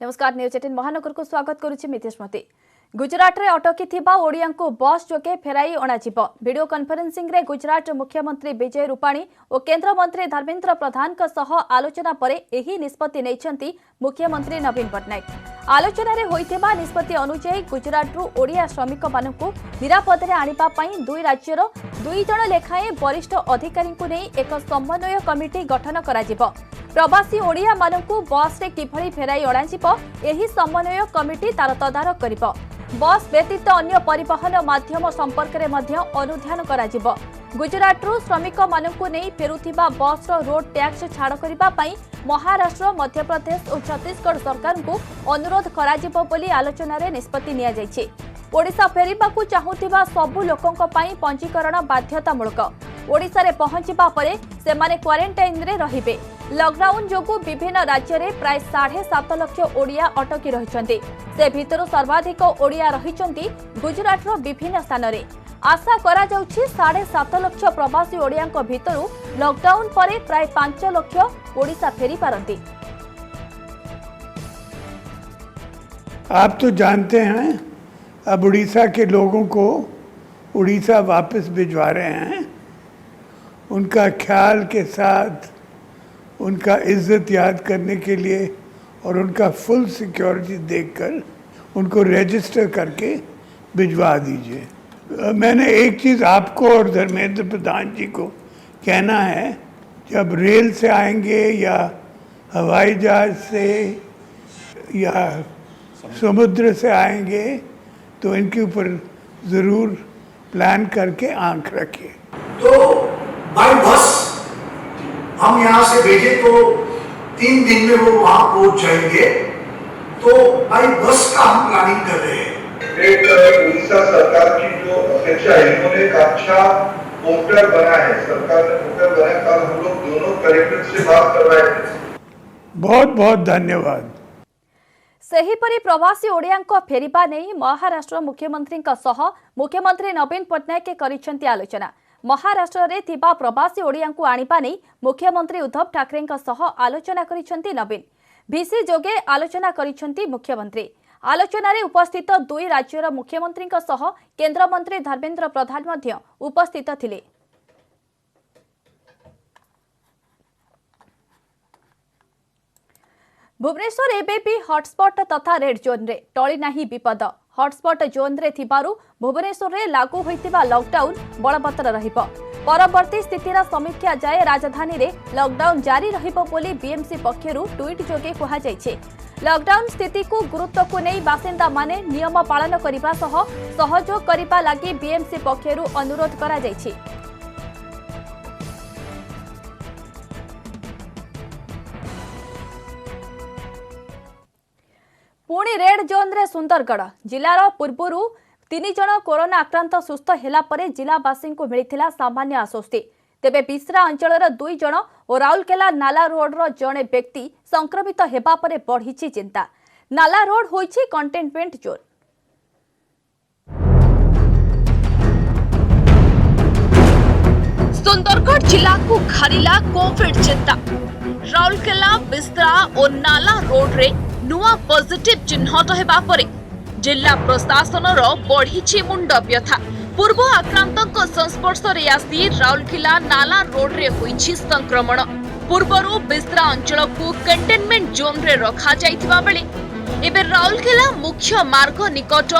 नमस्कार न्यूज 18 महानगर को स्वागत करुछि मितेशमती। गुजरात रे अटकी थिबा ओडिया को बस जोगे फेराई अणाजिब। वीडियो कॉन्फ्रेंसिंग रे गुजरात मुख्यमंत्री विजय रूपाणी और केंद्र मंत्री धर्मेंद्र प्रधान का सह आलोचना परे एही निष्पत्ति नैछंती मुख्यमंत्री नवीन पटनायक। आलोचना रे होइथिबा निष्पत्ति अनुसार गुजरात रु ओडिया श्रमिक मानकु निरापद रे आनिबा पई दुई राज्यर 2 जण लेखाए वरिष्ठ अधिकारी को नै एक समन्वय कमिटी गठन कराजिब। प्रवासी ओडिया मानकु बस रे किभଳି फेराई अणाजिब एही समन्वय कमिटी तार तदारक करिब। बस व्यतीत अन्य परिवहन माध्यम संपर्क रे मध्य अनुध्यान कराजिब। गुजरात रु श्रमिक मानकु नै फेरुथिबा बस रो रोड टैक्स छाड़ करिबा पई महाराष्ट्र, मध्य प्रदेश और छत्तीसगढ़ सरकार को अनुरोध कराजिब बोली आलोचना रे निष्पत्ति निया जायछि। ओडिशा फेरिबाकू चाहुथिबा सबु लोकंक पई पंजीकरण बाध्यतामूलक। ओडिशा रे पहुंचिबा परे सेमाने क्वारंटाइन रे रहिबे। लॉकडाउन जोगु विभिन्न राज्य रे प्राय 7.5 लाख ओडिया अटकी रहिछन्ति। से भितरु सर्वाधिक ओडिया रहिछन्ति गुजरात रो विभिन्न स्थान रे। आशा करा जाउछि 7.5 लाख प्रवासी ओडियाक भितरु लॉकडाउन परे प्राय 5 लाख ओडिशा फेरी पारंती। आप तो जानते हैं अब उड़ीसा के लोगों को उड़ीसा वापस भिजवा रहे हैं। उनका ख्याल के साथ उनका इज्जत याद करने के लिए और उनका फुल सिक्योरिटी देखकर उनको रजिस्टर करके भिजवा दीजिए। मैंने एक चीज़ आपको और धर्मेंद्र प्रधान जी को कहना है, जब रेल से आएंगे या हवाई जहाज से या समुद्र से आएंगे तो इनके ऊपर ज़रूर प्लान करके आंख रखिए। तो बाय बस हम यहाँ से भेजे तो 3 दिन में वो वहाँ पहुँच जाएंगे, तो बाय बस का हम प्लानिंग कर रहे हैं। एक उड़ीसा सरकार की जो अपेक्षा है, इन्होंने एक अच्छा पोर्टल बना है, सरकार ने पोर्टल बनाया। कल हम लोग दोनों कलेक्टर से बात कर रहे थे। बहुत बहुत धन्यवाद। सेहीपरि प्रवासी ओडियांक फेरिबा नहीं महाराष्ट्र मुख्यमंत्री सह मुख्यमंत्री नवीन पटनायक करिसेंती आलोचना। महाराष्ट्र रे थिबा प्रवासी ओडियांक आनिबा नहीं मुख्यमंत्री उद्धव ठाकरे सह आलोचना करिसेंती नवीन। भिसी जोगे आलोचना करिसेंती मुख्यमंत्री। आलोचना रे उपस्थित 2 राज्यर मुख्यमंत्री सह केंद्र मंत्री धर्मेंद्र प्रधान मध्य उपस्थित थिले। भुवनेश्वर एबेबी हॉटस्पॉट तथा रेड जोन रे टली नाही विपद। हॉटस्पॉट जोन रे थिबारु भुवनेश्वर रे लागू होइतिबा लॉकडाउन बलवत्तर रहिबो। परवर्ती स्थितिर समीक्षा जाए राजधानी रे लॉकडाउन जारी रहिबो बोली बीएमसी पक्षरु ट्वीट जोगे कहा जायछि। लॉकडाउन स्थिति को गुरुत्व को नहीं बासिंदा माने नियम पालन करिबा सह सहयोग करिबा लागि बीएमसी पक्षरु अनुरोध करा जायछि। पुणी रेड जोन रे सुंदरगढ़ जिलार पूर्वरु 3 जण कोरोना आक्रांत सुस्थ हेला परे जिलावासी को मिलिथिला सामान्य आश्वस्ति। तेबे बिसरा अंचलर 2 जण और राउरकेला नाला रोड रो जणे व्यक्ति संक्रमित हेबा परे बढ़िछि चिंता। नाला रोड होइछि कंटेनमेंट जोन। सुंदरगढ़ जिला को घारिला कोविड चिंता। राउरकेला, बिस्रा और नाला रोड रे नुआ पॉजिटिव चिन्हट हेबा परे जिला प्रशासन बढ़ी मुंड व्यथा। पूर्व आक्रांतक संस्पर्श रे आसी राउरकेला नाला रोड रे होइछि संक्रमण। पूर्वरु बिस्रा अंचल को कंटेनमेंट जोन रे रखा जाइथिबा बेले एबे राउरकेला मुख्य मार्ग निकट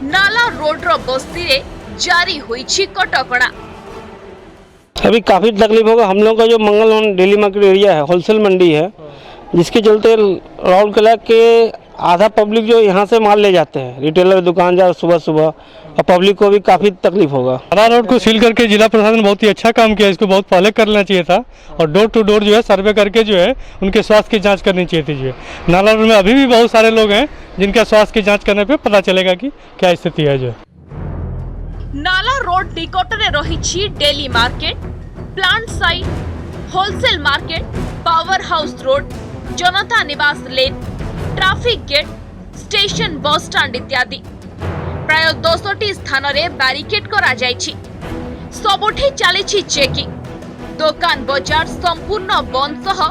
नाला रोड रो बस्ती रे जारी होइछि कटकणा। अभी काफ़ी तकलीफ होगा। हम लोग का जो मंगल डेली मार्केट एरिया है, होलसेल मंडी है, जिसके चलते राउरकेला के आधा पब्लिक जो यहाँ से माल ले जाते हैं, रिटेलर दुकानदार सुबह सुबह, और पब्लिक को भी काफ़ी तकलीफ होगा। नाला रोड को सील करके जिला प्रशासन ने बहुत ही अच्छा काम किया। इसको बहुत पहले कर लेना चाहिए था और डोर टू डोर जो है सर्वे करके जो है उनके स्वास्थ्य की जांच करनी चाहिए थी। जो है नाला रोड में अभी भी बहुत सारे लोग हैं जिनका स्वास्थ्य की जाँच करने पर पता चलेगा कि क्या स्थिति है। जो नाला रोड निकट रे रही daily market, plant site, wholesale market, power house road, Janata Niwas lane, traffic gate, station, bus stand इत्यादि प्राय 10टी स्थान रे बैरिकेड करा जायछि। सबुठी चलीछि चेकिंग। दुकान बजार संपूर्ण बंद सह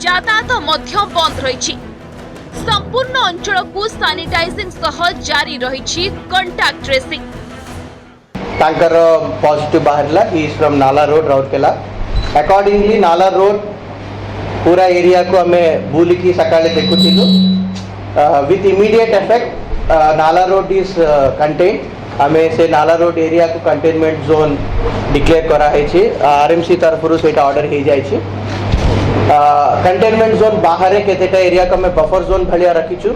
यातायात मध्य बंद रहिछि। संपूर्ण अंचल को सानिटाइजिंग सह जारी रही कांटेक्ट ट्रेसिंग। तांकर पॉजिटिव बाहरला ही इज फ्रॉम नाला रोड राउरकेला। अकॉर्डिंगली नाला रोड पूरा एरिया को हमें बुलिकी सकाळे देखुथिलु विथ इमीडिएट इफेक्ट नाला रोड इज कंटेन्ड। हमें से नाला रोड एरिया को कंटेनमेंट जोन डिक्लेयर करा है छी आरएमसी तरफ रु सेटा ऑर्डर हे जाय छी। कंटेनमेंट जोन बाहर केतेटा एरिया को हमें बफर जोन भलिया रखिछु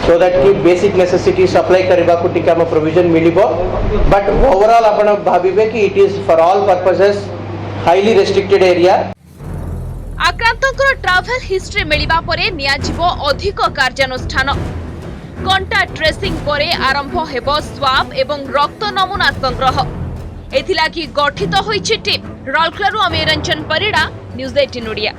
सो दैट कि बेसिक नेसेसिटी सप्लाई करबा को टिका में प्रोविजन मिलिबो। बट ओवरऑल आपण भाबिबे कि it is for all purposes highly restricted area. आक्रांतकर ट्रैवल हिस्ट्री मिलिबा परे नियाजिबो अधिक कार्यानुष्ठान। कांटेक्ट ट्रेसिंग परे आरंभ हेबो स्वाब एवं रक्त नमूना संग्रह। एथिलागि गठित होइछि टीम। राउरकेलारू अमीर रंजन परिड़ा, न्यूज 18 ओडिया।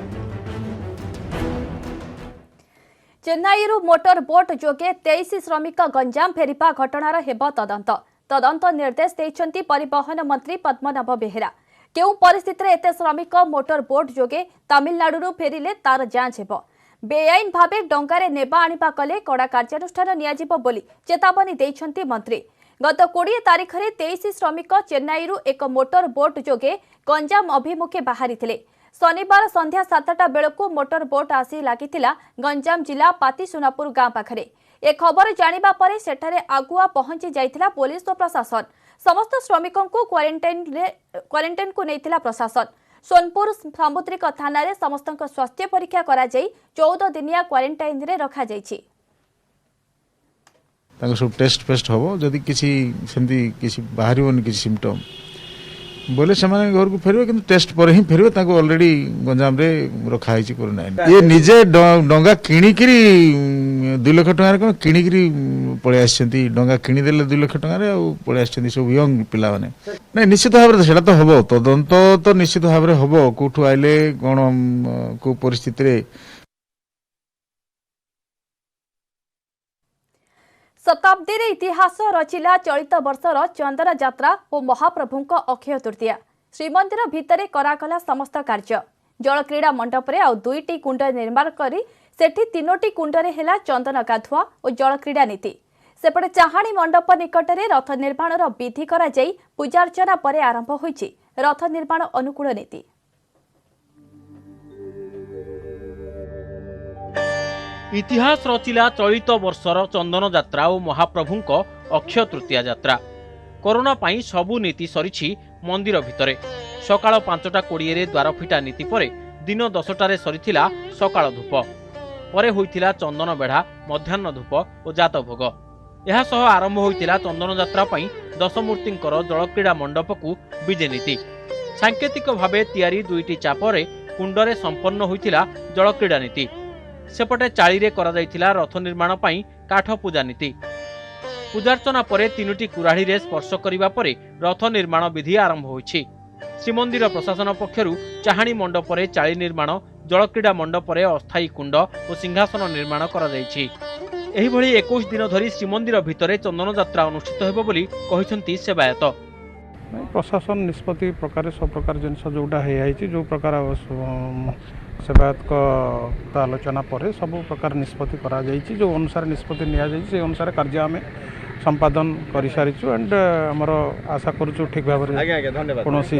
चेन्नईरू मोटर बोट जोगे 23 श्रमिक गंजाम फेरिबा घटनार हेब तदंत। तदंत निर्देश देइछन्ति परिवहन मंत्री पद्मनाभ बेहेरा। केउ परिस्थिति रे एते श्रमिक मोटर बोट जोगे तमिलनाडुरू फेरिले तार जांच हेब। बेआईन भावे डंगारे नेबा आनिबा कले कड़ा कार्यानुष्ठान नियाजिब बोली चेतावनी देइछन्ति मंत्री। गत 20 तारीख में 23 श्रमिक चेन्नईरू एक मोटर बोट जोगे गंजाम अभिमुखे बाहरी। शनिवार संध्या 7टा बेलू मोटर बोट आसी लागिथिला गंजाम जिला पातीसुनापुर गांव पाखरे। ए खबर जानिबा परे सेठारे आगुआ पहुंची जाइथिला पुलिस और प्रशासन। समस्त श्रमिकों को क्वारंटाइन को नैथिला प्रशासन। सोनपुर सामुद्रिक थाना रे समस्त स्वास्थ्य परीक्षा करा जाई 14 दिनिया क्वारंटाइन रे रखा जाइछि। सब टेस्ट फेस्ट हम जदि किसी सेमती किसी बाहर किसी सिम्पटम बोले से घर को फेरवे कि टेस्ट पर ही फेरवे ताको ऑलरेडी गंजाम रे रखा है कोरोना। ये निजे डंगा किणिकी 2 लाख टंका कौन किणिकी पलि आसती डंगा किणीदे 2 लाख टंका पलि आस सब यंग पिला माने ना निश्चित भाव में सेटा तो हम तदंत तो निश्चित भाव में हम कौटू आइले कौन को परिस्थिति रे। शताब्दी रे इतिहास रचिला चलित वर्षर चंदन यात्रा और महाप्रभुंक अक्षय तृतीया। श्रीमंदिर भितरे करागला समस्त कार्य। जल क्रीड़ा मंडप रे 2टी कुंड निर्माण करी सेठी 3टी कुंडरे हेला चंदन गाधुआ और जल क्रीड़ा नीति। सेपटे चाहाणी मंडप निकटरे रथ निर्माणर विधि करा जाई पूजार्चना परे आरंभ होईछि रथ निर्माण अनुकूल नीति। इतिहास रचिला चलित वर्षर चंदन यात्रा और महाप्रभुंक अक्षय तृतीया यात्रा। कोरोना पाई सबु नीति सरीछि मंदिर भितरे। सकाळ 5:20 रे द्वार फिटा नीति परे दिन 10टारे सरीथिला सकाळ धूप परे होइथिला चंदन बेढ़ा मध्याह्न धूप और जात भोग। यह सह आरंभ होइथिला चंदन यात्रा पाई 10 मूर्तिंकर जल क्रीड़ा मंडप को विजे नीति। सांकेतिक भावे तैयारी 2टी चापरे कुंडरे संपन्न होइथिला जल क्रीड़ा नीति। सेपटे चाली रे करा जाइथिला रथ निर्माण पाई काठ पूजा नीति। पूजार्चना परे 3टी कुराढ़ी रे स्पर्श करिबा परे रथ निर्माण विधि आरंभ होइछि। श्रीमंदिर प्रशासन पक्षरु चाहाणी मंडप रे चाली निर्माण जल क्रीड़ा मंडप रे अस्थायी कुंड और सिंहासन निर्माण करा जाइछि। एही भली 21 दिन धरी श्रीमंदिर भितरे चंदन यात्रा अनुष्ठित हेबो बोली कहिसंती सेवायत। प्रशासन निष्पत्ति प्रकार सब प्रकार जिनस जोटा जो प्रकार सेवायत आलोचना पर सब प्रकार निष्पत्ति करा जाइछि। जो अनुसार निष्पत्ति निया जाइछि से अनुसार कार्य आमे संपादन करि सारिछु एंड हमर आशा करूछु ठीक भाव रे कोनोसी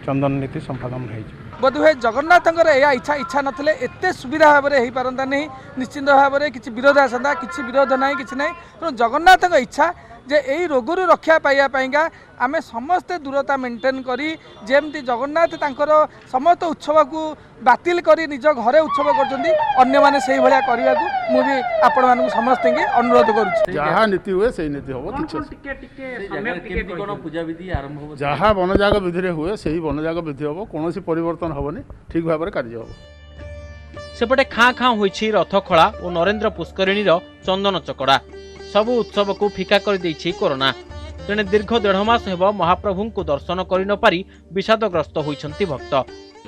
चंदन नीति संपादन होइछि। बोधहुए जगन्नाथंकर या इच्छा नथिले एते सुविधा भाव रे हेई पारंता नहीं। निश्चित भाव रे किछि विरोध आसंता किछि विरोध नाही किछि नाही। तो जगन्नाथंक इच्छा जे एई रोगरु रक्षा पाइया पाइंगा आमे समस्ते दूरता मेंटेन करी जेमती जगन्नाथ तांकर समस्त उत्सव को बातिल करी निज घरे उत्सव करछन्ती अन्य माने सेही भलिया करिया को मु भी आपण मानकु समस्त के अनुरोध करूछि। जहा नीति हुए सेही नीति होबो किछ समय केमती कोन पूजा विधि आरंभ होबो जहा वनजाग विधि रे हुए सेही वनजाग विधि होबो कोनोसी परिवर्तन होबनी ठीक भाबरे कार्य होबो। सेपटे खाँ खाँ होइछि रथखोला और नरेंद्र पुष्करिणी चंदन चकड़ा। सबु उत्सव को फिका कर देइछि कोरोना। तेणे दीर्घ 1.5 मास हेब महाप्रभु को दर्शन करि न पारि विषादग्रस्त होइछन्ति भक्त।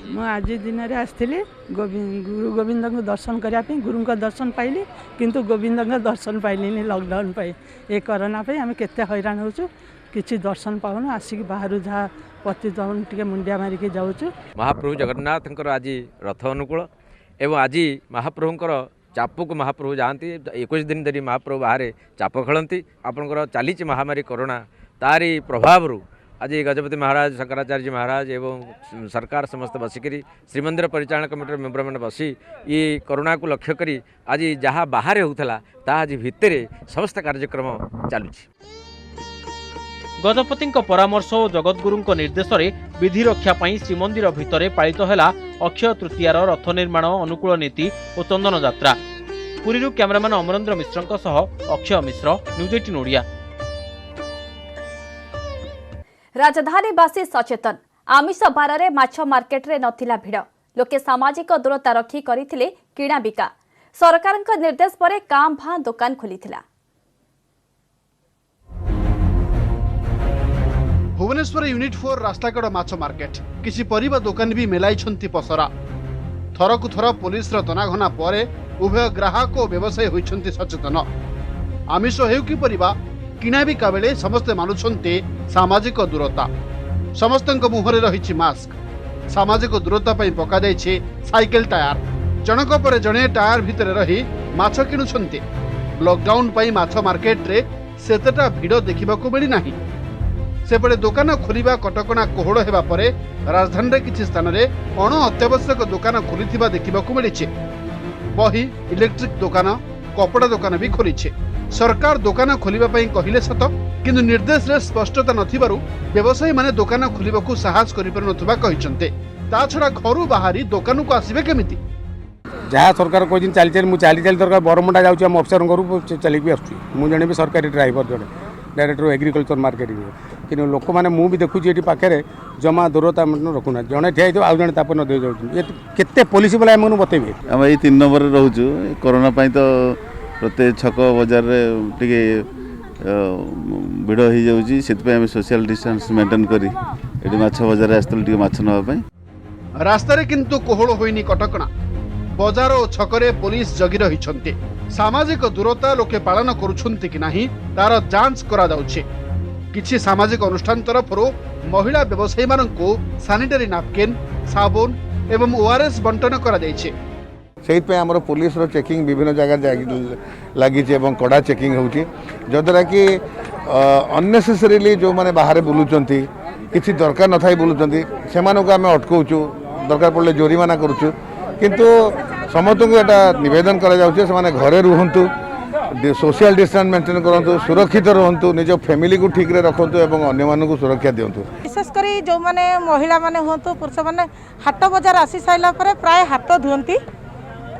मु आज दिन रे आस्थिले गुरु गोविंद को दर्शन करिया पे गुरु का दर्शन पाइली किंतु गोविंद का दर्शन पाइलिनी लॉकडाउन पाई ए कोरोना पे हम केते हैरान होछु किछि दर्शन पाउनु आसिक बाहरु जा पतितन टिके मुंडिया मारी के जाउछु। महाप्रभु जगन्नाथंकर आज रथ अनुकूल एवं आज महाप्रभुंकर चाप को महाप्रभु जाती 21 दिन धरी महाप्रभु बाहर चाप खेलती आपंकर चली महामारी कोरोना तारी प्रभाव आज गजपति महाराज शंकराचार्य महाराज एवं सरकार समस्त बसिक श्रीमंदिर परिचालन कमिटी मेम्बर मैंने बसी ये कोरोना को लक्ष्य करी आज जहाँ बाहर होता आज भितर समस्त कार्यक्रम चलुची। गजपति परामर्श और जगतगुरु निर्देश में विधि रक्षा पाई श्रीमंदिर भितर पालित है अक्षय तृतीयार रथ निर्माण अनुकूल नीति और चंदन यात्रा। पुरी कैमरामैन अमरेंद्र मिश्र सह अक्षय मिश्र, न्यूज 18 ओडिया। राजधानीवासी सचेतन आमिष बारे माछ मार्केट रे नथिला भिड़ लोके सामाजिक दूरता रखी करिथिले किणा बिका सरकारक निर्देश पर काम भां दुकान खोलिथिला। भुवनेश्वर यूनिट 4 रास्ताकड़ माछ मार्केट किसी परिबा दुकान भी मेलाई पसरा थरकु थर पुलिस तनाघना पर उभय ग्राहक और व्यवसायी होइछन्ति सचेतन। आमिष हेउ कि परिबा किणा बिका बेले समस्ते मानुछन्ति सामाजिक दूरता समस्तक मुहरे रहिछि मास्क सामाजिक दूरता पई पका जाइछि साइकेल टायर जनक पर जणे टायर भितर रही माछ किणुछन्ति। लॉकडाउन पई माछ मार्केट रे सेतेटा भिड़ देखिबाकू मिली नाही। सेपटे दुकान खोलिबा कटकणा कोहड़ हेबा परे राजधानी रे किछि स्थान रे अण अत्यावश्यक दुकान खोलिथिबा देखिबाकू मिलिछि। बही इलेक्ट्रिक दुकान कपड़ा दुकान भी खोलिछि। सरकार दुकान खोलिबा पई कहिले सत किंतु निर्देश रे स्पष्टता नथिबारु व्यवसायी माने दुकान खोलिबाकू साहस करि पर नथुबा कहिसन्ते। ता छडा घरु बाहरी दुकान को आसीबे केमिति जहाँ सरकार कहते चली चली मुझे चली चली दरकार बरमुंडा जाऊँ आम अफसर घर चलिक भी आसूँ मुझे जड़े भी सरकारी ड्राइवर जड़े डायरेक्टर एग्रीकल्चर मार्केटिंग कि लोक मैंने मुझे भी देखुची ये पाखे जमा दूरता रखुना जड़े ठिया आउ जड़े तापर नदी जाते पुलिस वाला एम बतेबे आम ये 3 नंबर रोचु कोरोना तो प्रत्येक छक बजार टे भिड़ हो जाऊँगी से सोशल डिस्टेंस मेंटेन करी माछ बजार आसते माछ नापी रास्तार किंतु कोहड़ होइनी कटकणा बजार और छकरे पुलिस जगी रही सामाजिक दूरता लोके पालन करुछन्ति कि नाही तार जांच करा जाउछे। किछि सामाजिक अनुष्ठान तरफरु महिला व्यवसायी माननकु सैनिटरी नैपकिन साबुन एवं ओआरएस बंटन करा जाइछे। सेहित पे हमर पुलिस रो चेकिंग विभिन्न जगह लागि एवं कड़ा चेकिंग होउची जदरा कि अननेसेसरीली जो माने बाहर बुलुचंती किछि दरकार न थाई बुलुचंती सेमानकु आमे अटकाउछु दरकार पड़ले जोरिमाना करूछु किंतु समस्त को एटा निवेदन करा जाउछे से घरे रुहंतु सोशल डिस्टेंस मेंटेन करंतु सुरक्षित रहंतु निज फैमिली को ठीक रे रखंतु एवं अन्य मानकु सुरक्षा दियंतु। विशेष करी जो माने महिला माने होंतु पुरुष माने हाट बाजार आसी साइला परे प्राय हाथ धुंती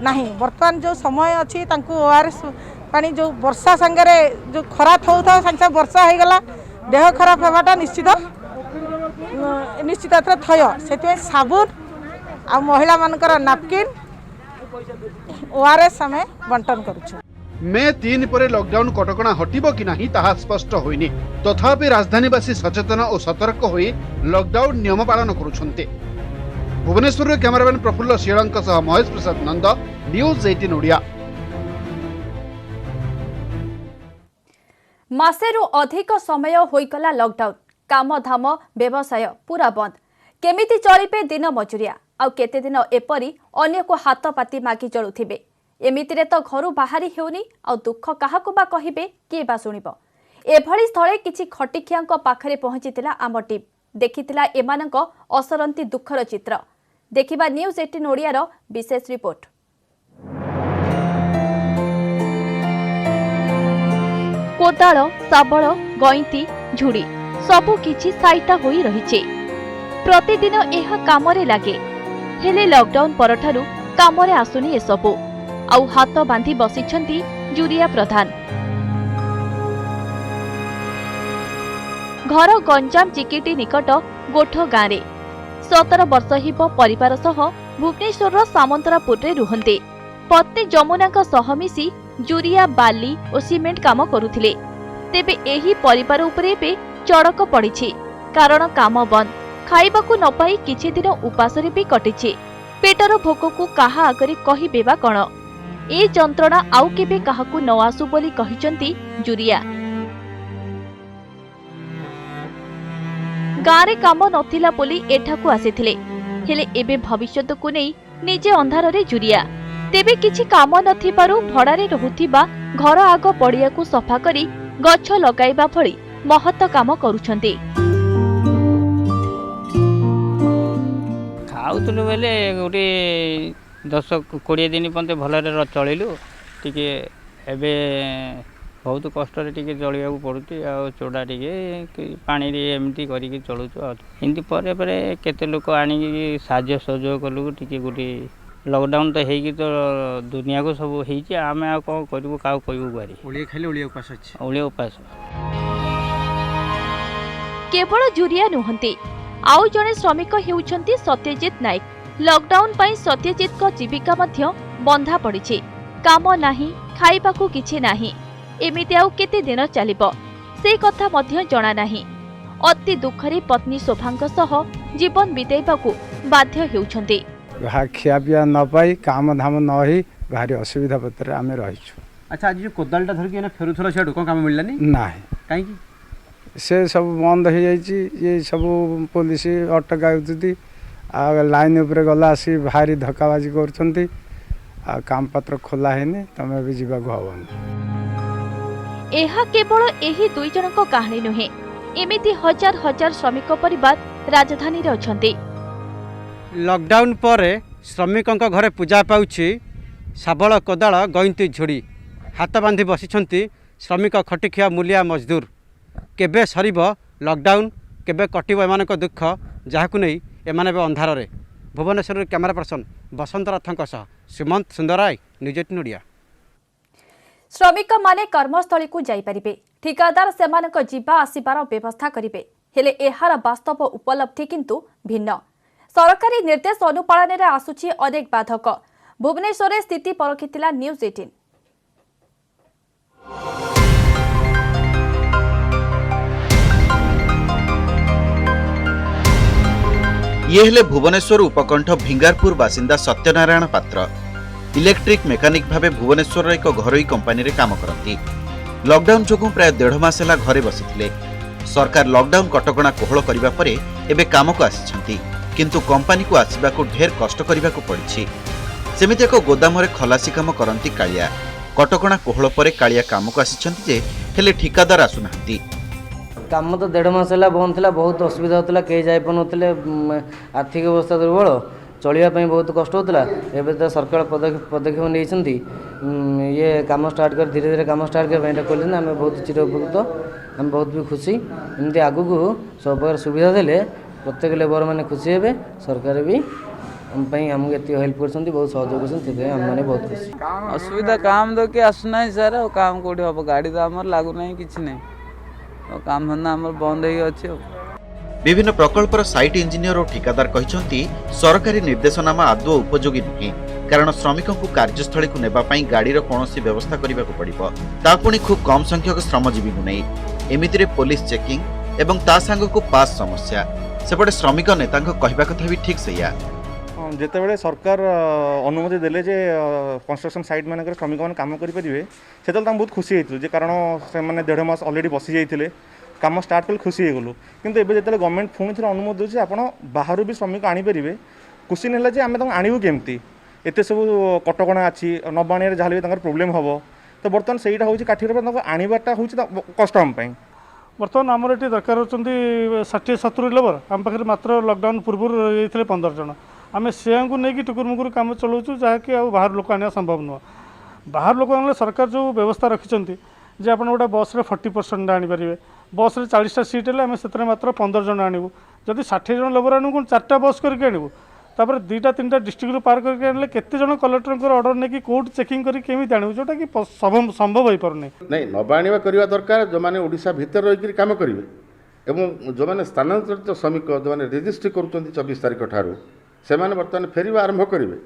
नहीं वर्तमान जो समय अछि तांकु ओआरएस पानी जो वर्षा संगे जो खरा थौथा संगे वर्षा हो गला देह खराब हेबाटा निश्चित थय सेते साबुन आ महिला मानकर नैपकिन ओआरएस हमें बंटन करूछु। मे 3 पर लॉकडाउन कटकणा हटिबो कि नाही ताहा स्पष्ट होइनी तथापि राजधानीवासी सचेतन और सतर्क होई लॉकडाउन नियम पालन करुछन्ते। भुवनेश्वर कैमरामैन प्रफुल्ल शियरंक सह महेश प्रसाद नंद, न्यूज 18 ओडिया। मासेरु अधिक समय होइकला लॉकडाउन काम धाम व्यवसाय पूरा बंद केमिति चलिबे दिन मजुरिया आउ केते दिन एपरी अन्य को हाथ पाती मागी चलुथिबे एमितिरे तो घरु बाहरी हेउनी आउ दुख काहाकु बा कहिबे के बा सुनिबो एभली स्थळे किछि खटिखियाक पाखरे पहुंचितिला आम टीम देखितिला एमानक असरंती दुखर चित्र देखिबा न्यूज 18 ओडियार विशेष रिपोर्ट। कोदाଳ ଶାବଳ ଗଇଁତି ଝୁଡ଼ି ସବୁ କିଛି ସାଇତା ହୋଇ ରହିଛି। ପ୍ରତିଦିନ ଏହା କାମରେ ଲାଗେ ହେଲେ ଲକଡାଉନ ପରଠାରୁ କାମରେ ଆସୁନି ଏସବୁ ଆଉ ହାତ ବାନ୍ଧି ବସିଛନ୍ତି ଜୁରିଆ ପ୍ରଧାନ। ଘର ଗଞ୍ଜାମ ଚିକିଟି ନିକଟ ଗୋଠ ଗାଁରେ 17 ବର୍ଷ ହେବ ପରିବାର ସହ ଭୁବନେଶ୍ୱରର ସାମନ୍ତରାପୁରରେ ରୁହନ୍ତି। ପତ୍ନୀ ଯମୁନାଙ୍କ ସହ ମିଶି ଜୁରିଆ ବାଲି ଓ ସିମେଣ୍ଟ କାମ କରୁଥିଲେ। ତେବେ ଏହି ପରିବାର ଉପରେ ଏବେ ଚଡ଼କ ପଡ଼ିଛି କାରଣ କାମ ବନ୍ଦ ଖାଇବାକୁ ନ ପାଇ କିଛି ଦିନ ଉପାସରେ ବି କଟିଛି। पेटर भोककु काहा आगरे कहिबे बा कण ए जंत्रणा आउ केबे काहाकु न आसु बोली कहिचंती जुरिया। गारे काम नथिला बोली एठाकु आसीथिले हेले एबे भविष्यत को नै निजे अंधार रे जुरिया तेबे किछि काम नथिबारु भड़ारे रहुथिबा घर आग पड़ियाकु सफा करी गछ लगाइबा भଳି महत काम करूछन्ति। खाऊलु बेले गोटे 10-20 दिन पर्यंत भलरे चलिलु टिके एबे बहुत कष्ट टिके चलिया पड़ुची आ चोड़ा टिके पानी एमती करिकी चलुचु एमती पर केते लोक आनी साहाय्य सहयोग कलु टिके गोटे लॉकडाउन तो हेगी तो दुनिया को सब होईची आमे आ को करबो का कहबो बारी ओलिया खाली ओलिया उपास अछि ओलिया उपास केवल जुरिया नुहंती आउ जने श्रमिक हेउछंती सत्यजित नायक। लॉकडाउन पई सत्यजित को जीविका मध्य बंधा पड़िछि। काम नाही खाइबाकू किछि नाही एमिति आउ केते दिन चलिबो से कथा मध्य जणा नाही। अति दुखरे पत्नी शोभांक सह जीवन बितेबाकू बाध्य हेउछंती। खिया पिया न पाई काम धाम न ही भारी असुविधा पत्र आम रही। अच्छा आज जो कोदालटा धरिक फेरुथल से कौन काम मिललानी ना कहीं से सब बंद हो जाइए ये सब पुलिस अटकाउती लाइन उपरे गला आसी भारी धक्काबाजी कर काम पत्र खोला है तमें भी जीवा हबनी। एहा केवल एही दुई जनक कहानी नुहे एमिति हजार हजार श्रमिक परिवार राजधानी रे अछंती। लॉकडाउन पर श्रमिकों घरे पूजा पाउछि शाबल कोदाल गईंती झोड़ी हाथ बांधि बसिछंती श्रमिक खटिखिया मूलिया मजदूर। केबे सरीब लॉकडाउन केबे कटिब एमानक दुख जहाकु नै एमाने अंधार रे। भुवनेश्वर कैमरा पर्सन बसंत रथंक सह सुमंत सुंदराय न्यूज 18 ओडिया। श्रमिक माने कर्मस्थली को जाई परिबे ठिकादार सेमानक जीवा आसीबार व्यवस्था करिवे हेले एहार वास्तव उपलब्धि किंतु भिन्न। सरकारी निर्देश अनुपालन में आसुची अनेक बाधक। भुवनेश्वर में स्थिति परखिथिला न्यूज 18। ये हेले भुवनेश्वर उपकंठ भिंगारपुर बासिंदा सत्यनारायण पात्र। इलेक्ट्रिक मेकानिक भावे भुवनेश्वर एक घरोई कंपानी रे काम करती। लॉकडाउन जोगु प्राय 1.5 मास हेला घरे बसिथिले। सरकार लॉकडाउन कटकणा कोहळ करिबा परे एबे काम को आसिछंती किंतु कंपानी को आसवा को ढेर कष्ट करने को पड़ी। सेमिति एक गोदाम रे खलासी काम करती कालिया। कटकणा कोहळ परे कालिया काम को आसिछंती जे हेले ठिकादार आसुनांती। काम तो 1.5 मास है बंद था बहुत असुविधा होता कई जापे आर्थिक अवस्था दुर्बल चलवाई बहुत कष्ट होता। एवं तो सरकार पदक्षेप नहीं ये काम स्टार्ट कर धीरे धीरे काम स्टार्ट कर कहले आम बहुत चिर उपकृत आम बहुत भी खुशी एमती आगू को सब प्रकार सुविधा देले प्रत्येक लेबर मैंने खुशी हे सरकार भी आमको ये हेल्प कर बहुत सहयोग कर बहुत खुशी। असुविधा काम तो किए आसुना सर काम कौटी हम गाड़ी तो आम लगुना कि नहीं काम धंदा आम बंद हो। विभिन्न प्रकल्पर साइट इंजीनियर और ठिकादार कहते सरकारी निर्देशनामा आदौ उपयोगी नुहे कारण श्रमिकों को कार्यस्थली को नेबा पई गाड़ीर कौनसी व्यवस्था करने को पड़िबो ता पुणी खूब कम संख्यक श्रमजीवी को नहीं एमितिरे पुलिस चेकिंग एवं ता सांग को पास समस्या सेपटे श्रमिक नेता कहवा कथा भी ठीक सैया। जिते सरकार अनुमति देले जे कंस्ट्रक्शन साइट मानक श्रमिक मैंने काम करेंगे से बहुत खुशी होती कारण से 1.5 मास अलरेडी बसी जाते काम स्टार्ट कल खुशी हो गलु किंतु एबे जते गवर्नमेंट पुणी थे अनुमति दूसरी आप बाहर भी श्रमिक आनीपर खुशी ना जे आम आणवु केमती एत सब कटकणा अच्छी नबाणी जहाँ भी प्रोब्लेम हम तो बर्तमान से काठिर आणवाटा हूँ कष्ट आम बर्तमान आमर ये दरकार होती 60-70 लेबर आम पाखे मात्र लॉकडाउन पूर्व ये 15 जन आम से नहीं टुकुर मुकुर कम चलाऊँ जहाँकि बाहर लोक आने संभव नुह। बाहर लोक आने सरकार जो व्यवस्था रखिंट जे आप गोटे बस 40% आनीपर बस 40टा सीट है आम से मात्र 15 जन आणवु जदि 60 जन लेबर आणवु 4टा बस करके आणवु तापर 2-3टा डिस्ट्रिक्ट पार करके आनले केते जन कलेक्टर ऑर्डर नहीं कोर्ट चेकिंग करके आणवु जोटा कि संभव हो पारने नहीं नबा आने करवा दरकार जो मैंने ओडिशा भितर रही काम करेंगे एवं जो मैंने स्थानांतरित श्रमिक जो मैंने रेजिस्ट्री करुँच 24 तारीख ठारू से बर्तमान फेरवा आरंभ करेंगे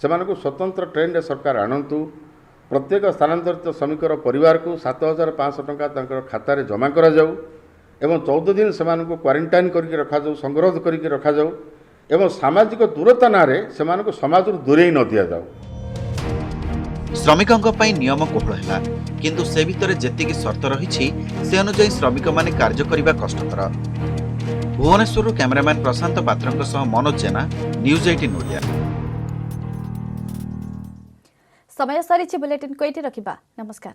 से स्वतंत्र ट्रेन सरकार आणतु प्रत्येक स्थानांतरित श्रमिकर परिवार को 7,500 टंका खाता जमा करा जाऊ एवं 14 दिन से क्वारंटाइन करके रखा जाऊ संग्रह करके रखा जाऊ एवं सामाजिक दूरता ना से समाज दूरे न दि जाऊ। श्रमिकों नियम कोहल है किंतु से भितर जेतिकी शर्त रही से अनुसार श्रमिक माने कार्य करने कष्टकर। भुवनेश्वर कैमरामैन प्रशांत पात्र मनोज जेना न्यूज 18 ओडिया। समय सरी बुलेटिन को ये रखा नमस्कार।